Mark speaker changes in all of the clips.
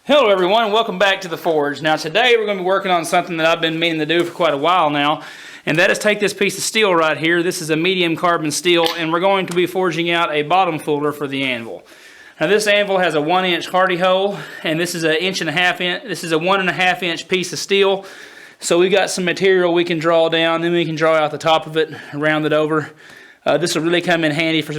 Speaker 1: Hello everyone, welcome back to the Forge. Now today we're going to be working on something that I've been meaning to do for quite a while now, and that is take this piece of steel right here. This is a medium carbon steel, and we're going to be forging out a bottom folder for the anvil. Now this anvil has a 1-inch hardy hole, and this is a 1.5 inch piece of steel. So we've got some material we can draw down, then we can draw out the top of it and round it over. This will really come in handy for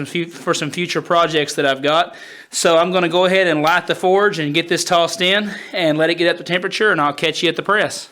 Speaker 1: some future projects that I've got. So I'm going to go ahead and light the forge and get this tossed in and let it get up to temperature, and I'll catch you at the press.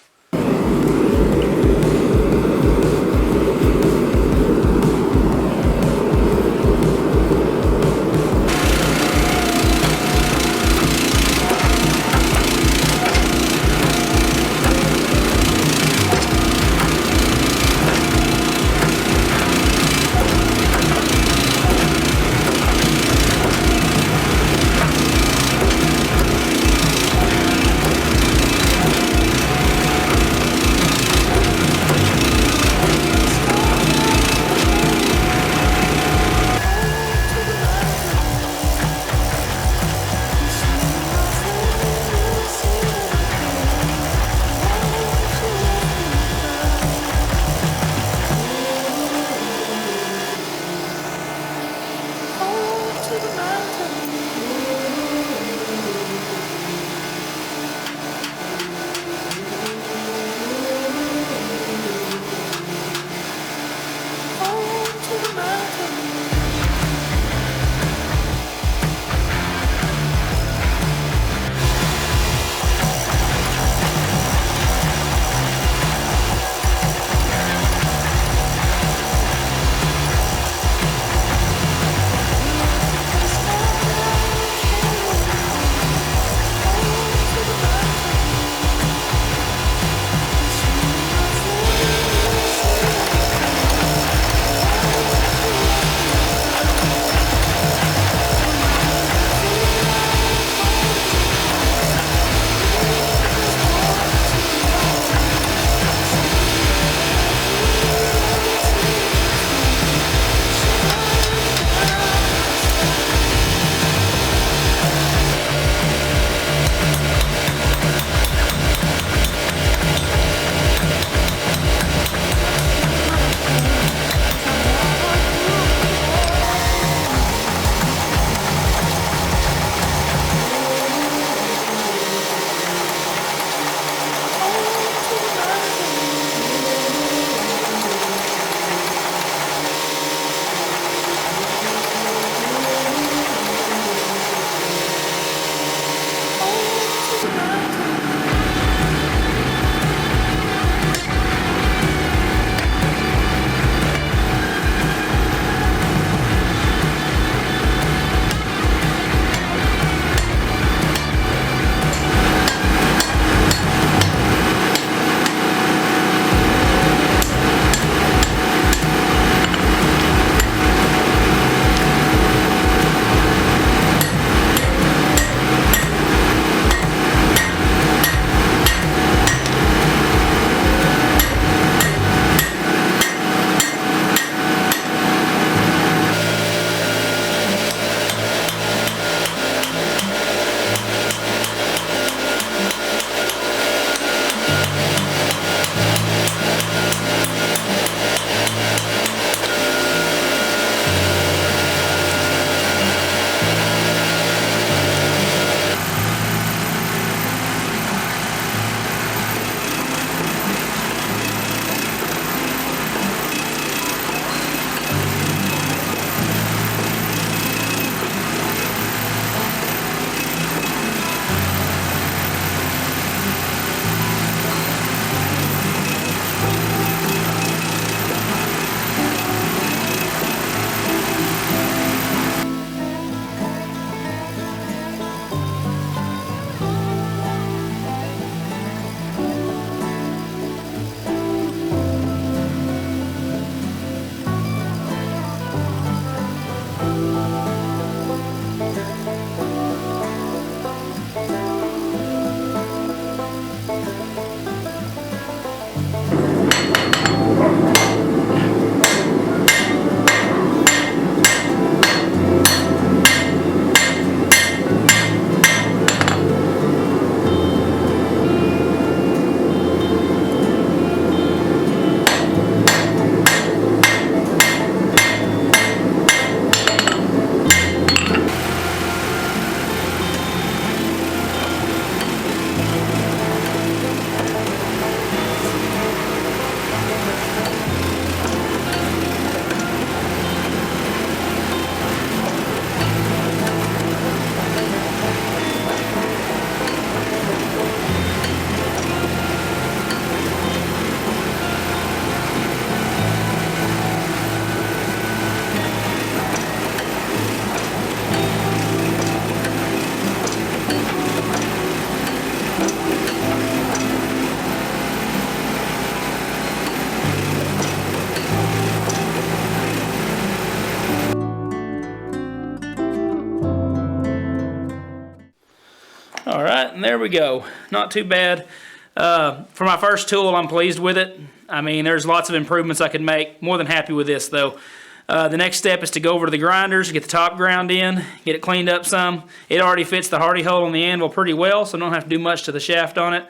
Speaker 1: and there we go. Not too bad. For my first tool, I'm pleased with it. I mean, there's lots of improvements I could make. More than happy with this, though. The next step is to go over to the grinders, get the top ground in, get it cleaned up some. It already fits the hardy hole on the anvil pretty well, so I don't have to do much to the shaft on it.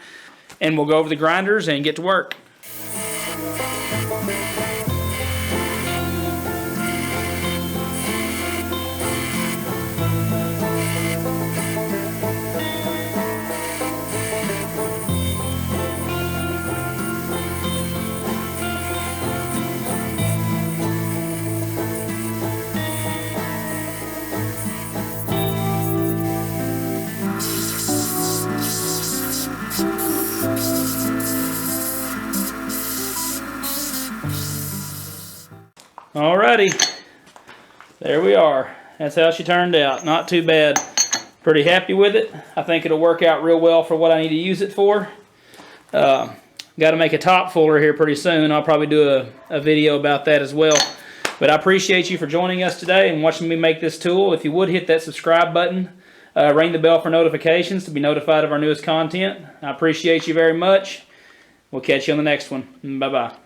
Speaker 1: And we'll go over the grinders and get to work. Alrighty, there we are. That's how she turned out. Not too bad. Pretty happy with it. I think it'll work out real well for what I need to use it for. Got to make a top fuller here pretty soon. I'll probably do a video about that as well. But I appreciate you for joining us today and watching me make this tool. If you would hit that subscribe button, ring the bell for notifications to be notified of our newest content. I appreciate you very much. We'll catch you on the next one. Bye-bye.